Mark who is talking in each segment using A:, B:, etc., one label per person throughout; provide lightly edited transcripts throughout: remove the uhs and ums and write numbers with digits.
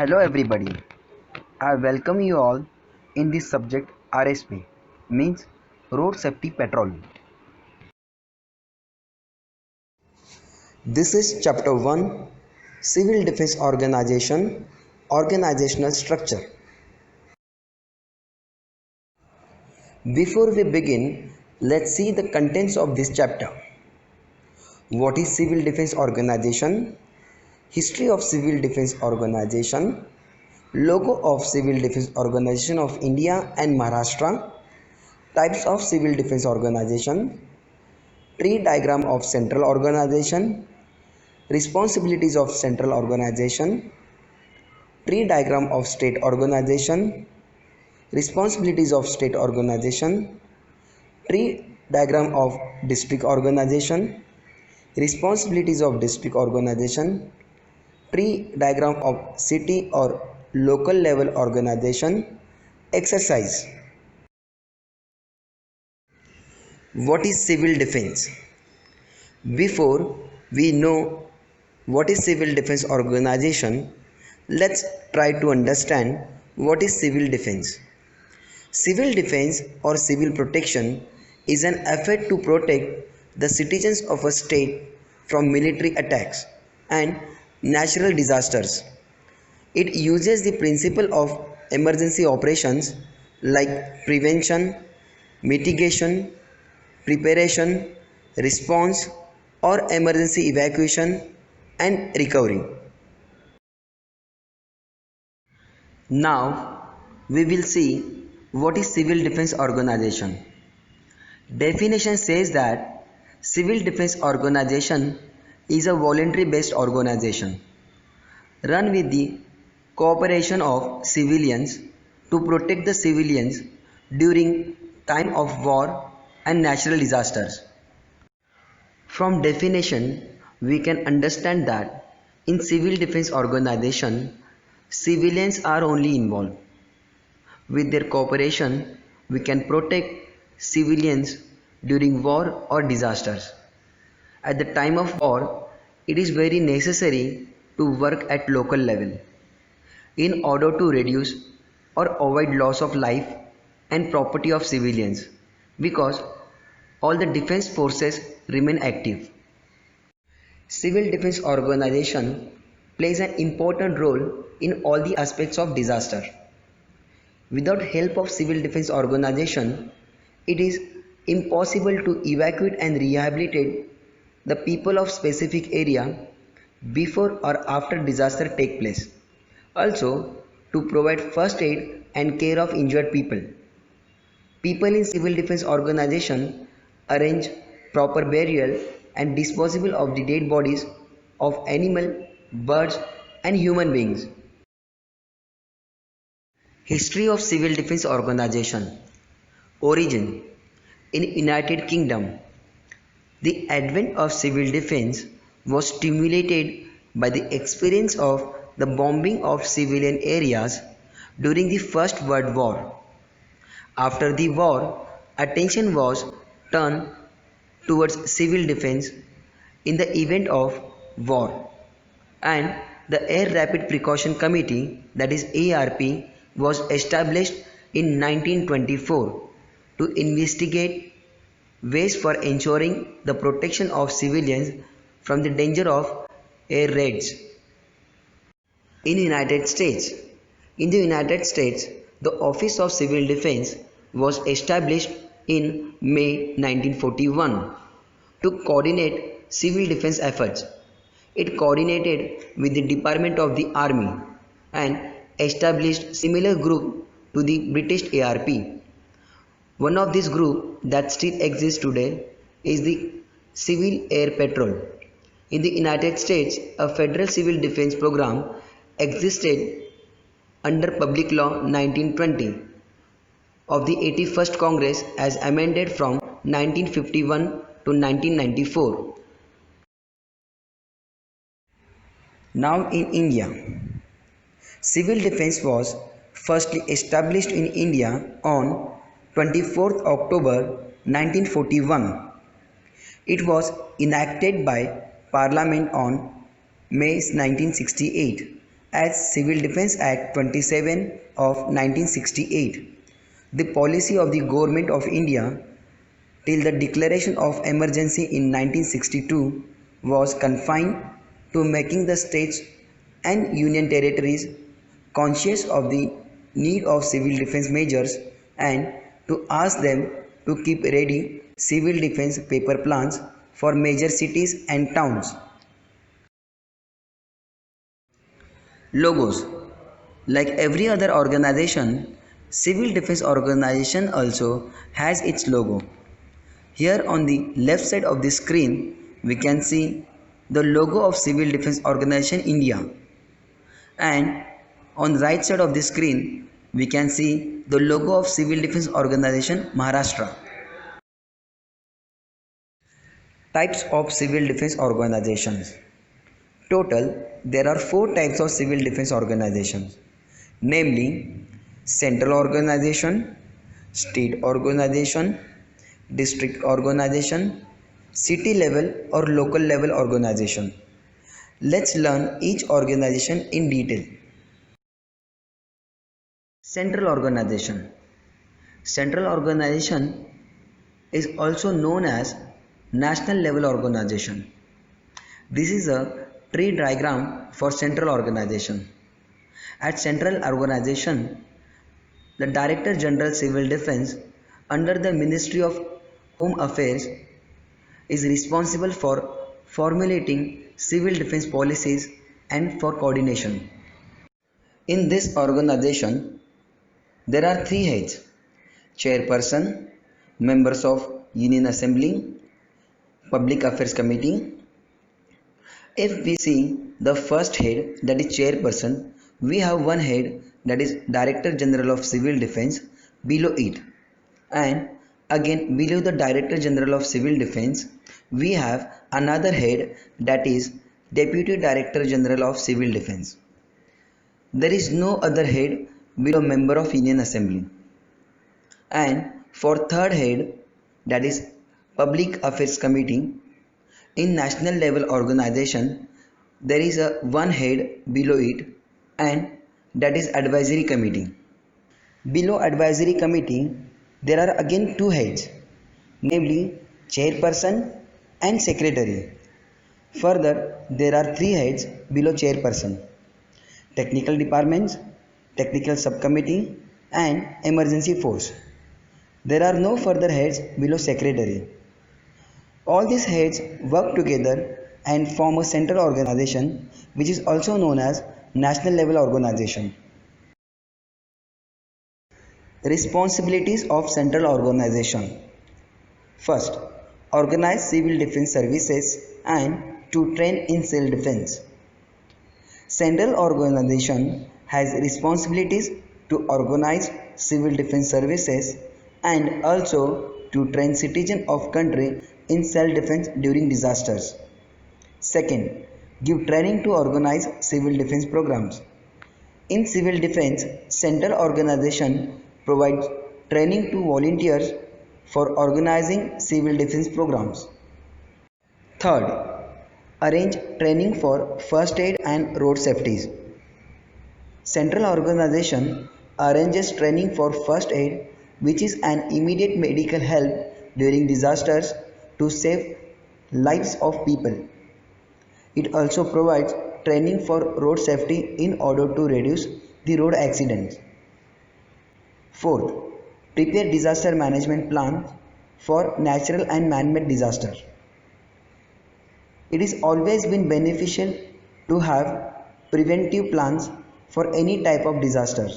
A: Hello everybody. I welcome you all in this subject RSP means Road Safety Patrol.
B: This is Chapter 1 Civil Defense Organization Organizational Structure. Before we begin, let's see the contents of this chapter. What is Civil Defense Organization? History of Civil Defense Organization. Logo of Civil Defense Organization of India and Maharashtra. Types of Civil Defense Organization. Tree diagram of Central Organization. Responsibilities of Central Organization. Tree diagram of State Organization. Responsibilities of State Organization. Tree diagram of District Organization. Responsibilities of District Organization. Tree diagram of city or local level organization. Exercise. What is civil defense? Before we know what is civil defense organization, let's try to understand what is civil defense. Civil defense or civil protection is an effort to protect the citizens of a state from military attacks and natural disasters. It uses the principle of emergency operations like prevention, mitigation, preparation, response, or emergency evacuation and recovery. Now we will see what is civil defense organization. Definition says that civil defense organization is a voluntary based organization run with the cooperation of civilians to protect the civilians during time of war and natural disasters. From definition, we can understand that in civil defense organization, civilians are only involved. With their cooperation, we can protect civilians during war or disasters. At the time of war, it is very necessary to work at local level in order to reduce or avoid loss of life and property of civilians because all the defense forces remain active. Civil defense organization plays an important role in all the aspects of disaster. Without help of civil defense organization, it is impossible to evacuate and rehabilitate the people of specific area before or after disaster take place. Also, to provide first aid and care of injured people. People in civil defense organization arrange proper burial and disposal of the dead bodies of animal, birds and human beings. History of Civil Defense Organization. Origin. In United Kingdom, the advent of civil defense was stimulated by the experience of the bombing of civilian areas during the First World War. After the war, attention was turned towards civil defense in the event of war, and the Air Rapid Precaution Committee, that is ARP, was established in 1924 to investigate ways for ensuring the protection of civilians from the danger of air raids. In the United States, the Office of Civil Defense was established in May 1941 to coordinate civil defense efforts. It coordinated with the Department of the Army and established similar group to the British ARP. One of these groups that still exists today is the Civil Air Patrol. In the United States, a federal civil defense program existed under Public Law 1920 of the 81st Congress as amended from 1951 to 1994. Now in India, civil defense was firstly established in India on 24th October 1941. It was enacted by Parliament on May 1968 as Civil Defence Act 27 of 1968. The policy of the Government of India till the declaration of emergency in 1962 was confined to making the states and union territories conscious of the need of civil defense measures and to ask them to keep ready civil defense paper plans for major cities and towns. Logos. Like every other organization, Civil Defense Organization also has its logo. Here on the left side of the screen, we can see the logo of Civil Defense Organization India, and on the right side of the screen, we can see the logo of Civil Defense Organization Maharashtra. Types of Civil Defense Organizations. Total, there are 4 types of Civil Defense Organizations, namely Central Organization, State Organization, District Organization, City level or local level organization. Let's learn each organization in detail. Central Organization. Central Organization is also known as National Level Organization. This is a tree diagram for Central Organization. At Central Organization, the Director General Civil Defense under the Ministry of Home Affairs is responsible for formulating civil defense policies and for coordination. In this organization, there are 3 heads: chairperson, members of Union Assembly, Public Affairs Committee. If we see the first head, that is chairperson, we have one head, that is Director General of Civil Defense below it, and again below the Director General of Civil Defense we have another head, that is Deputy Director General of Civil Defense. There is no other head below Member of Union Assembly. And for third head, that is Public Affairs Committee, in national level organization there is a one head below it, and that is Advisory Committee. Below Advisory Committee there are again 2 heads, namely Chairperson and Secretary. Further, there are 3 heads below Chairperson: Technical Departments, Technical Subcommittee, and Emergency Force. There are no further heads below Secretary. All these heads work together and form a central organization, which is also known as National Level Organization. Responsibilities of Central Organization. First, organize civil defense services and to train in self-defense. Central Organization has responsibilities to organize civil defense services and also to train citizens of country in self-defense during disasters. Second, give training to organize civil defense programs. In civil defense, Central Organization provides training to volunteers for organizing civil defense programs. Third, arrange training for first aid and road safeties. Central Organization arranges training for first aid, which is an immediate medical help during disasters to save lives of people. It also provides training for road safety in order to reduce the road accidents. Fourth, prepare disaster management plans for natural and man-made disasters. It has always been beneficial to have preventive plans for any type of disaster.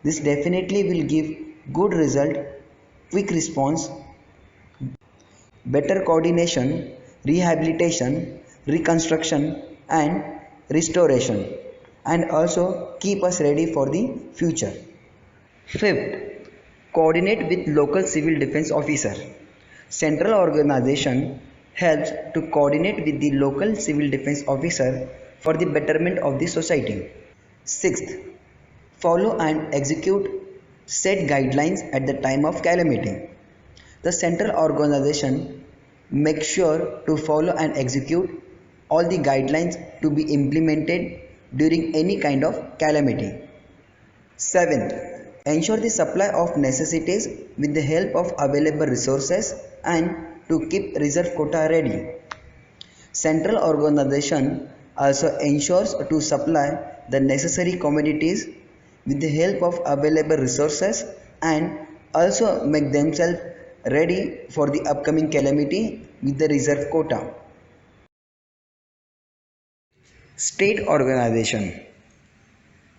B: This definitely will give good result, quick response, better coordination, rehabilitation, reconstruction and restoration, and also keep us ready for the future. Fifth, coordinate with local civil defense officer. Central Organization helps to coordinate with the local civil defense officer for the betterment of the society. Sixth, follow and execute set guidelines at the time of calamity. The central organization makes sure to follow and execute all the guidelines to be implemented during any kind of calamity. 7th, ensure the supply of necessities with the help of available resources and to keep reserve quota ready. Central organization also ensures to supply the necessary commodities with the help of available resources and also make themselves ready for the upcoming calamity with the reserve quota. State organization.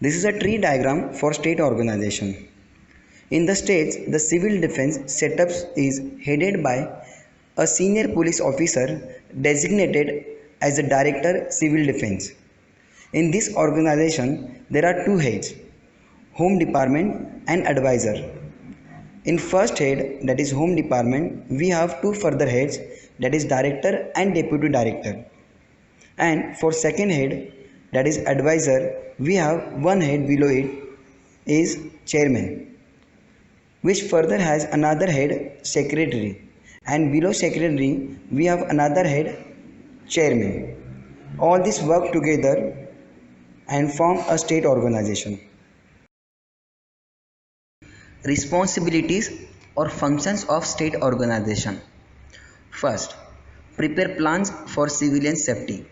B: This is a tree diagram for state organization. In the states, the civil defense setups is headed by a senior police officer designated as the Director Civil Defense. In this organization, there are two heads, Home Department and Advisor. In first head, that is Home Department, we have two further heads, that is Director and Deputy Director. And for second head, that is Advisor, we have one head below it is Chairman, which further has another head, Secretary, and below Secretary we have another head, Chairman. All this work together and form a state organization. Responsibilities or functions of state organization. First, prepare plans for civilian safety.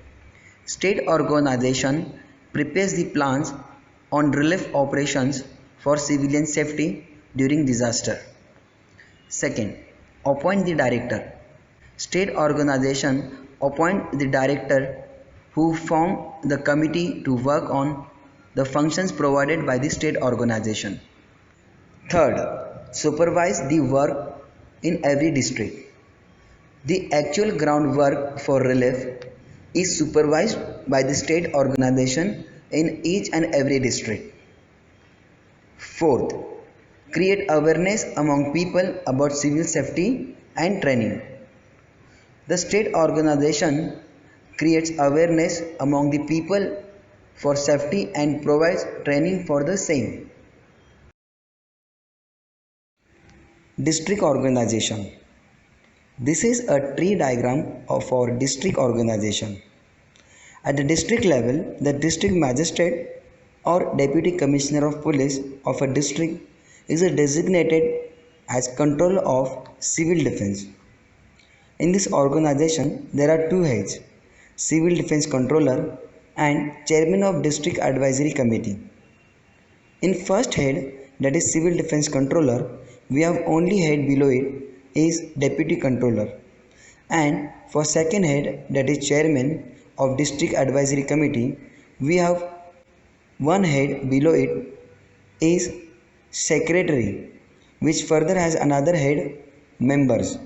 B: State organization prepares the plans on relief operations for civilian safety during disaster. Second, appoint the director. State organization appoint the director who form the committee to work on the functions provided by the state organization. Third, supervise the work in every district. The actual groundwork for relief is supervised by the state organization in each and every district. Fourth, create awareness among people about civil safety and training. The state organization creates awareness among the people for safety and provides training for the same. District organization. This is a tree diagram of our district organization. At the district level, the district magistrate or deputy commissioner of police of a district is designated as controller of civil defense. In this organization, there are two heads, civil defense controller and chairman of district advisory committee. In first head, that is civil defense controller, we have only head below it is deputy controller, and for second head, that is chairman of district advisory committee, we have one head below it is secretary, which further has another head, members.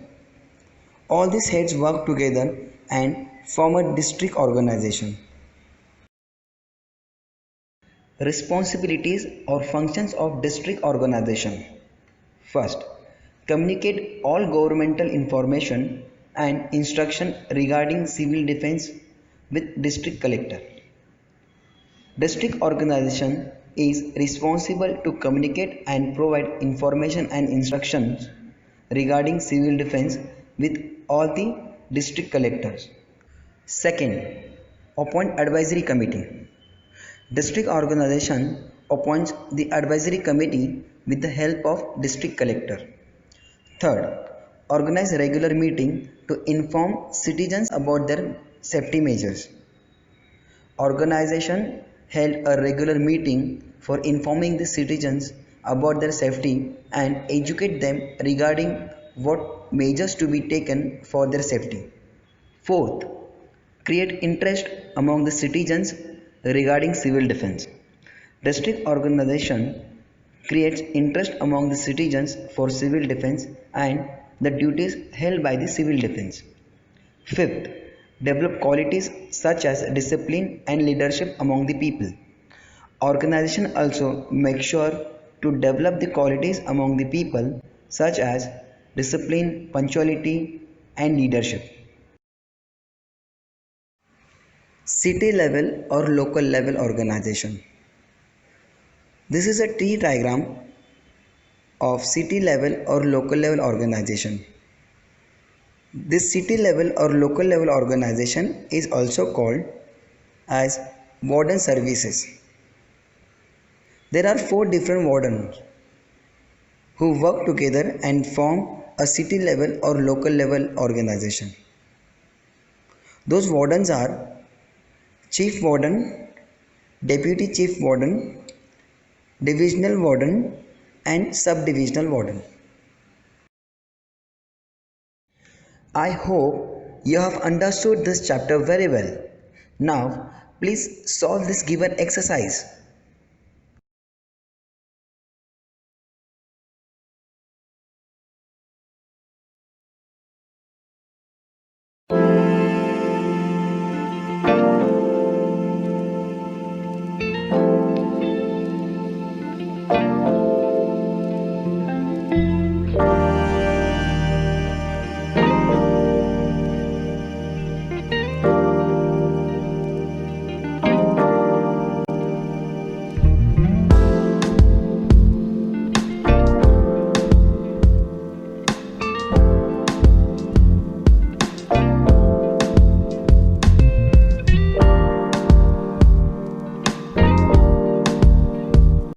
B: All these heads work together and form a district organization. Responsibilities or functions of district organization. First, communicate all governmental information and instruction regarding civil defense with district collector. District organization is responsible to communicate and provide information and instructions regarding civil defense with all the district collectors. Second, appoint advisory committee. District organization appoints the advisory committee with the help of district collector. Third, organize a regular meeting to inform citizens about their safety measures. Organization held a regular meeting for informing the citizens about their safety and educate them regarding what measures to be taken for their safety. Fourth, create interest among the citizens regarding civil defense. District organization creates interest among the citizens for civil defense and the duties held by the civil defense. Fifth, develop qualities such as discipline and leadership among the people. Organization also makes sure to develop the qualities among the people such as discipline, punctuality, and leadership. City level or local level organization. This is a tree diagram of city level or local level organization. This city level or local level organization is also called as Warden services. There are 4 different wardens who work together and form a city level or local level organization. Those wardens are Chief Warden, Deputy Chief Warden, Divisional Warden, and Sub-Divisional Warden. I hope you have understood this chapter very well. Now, please solve this given exercise.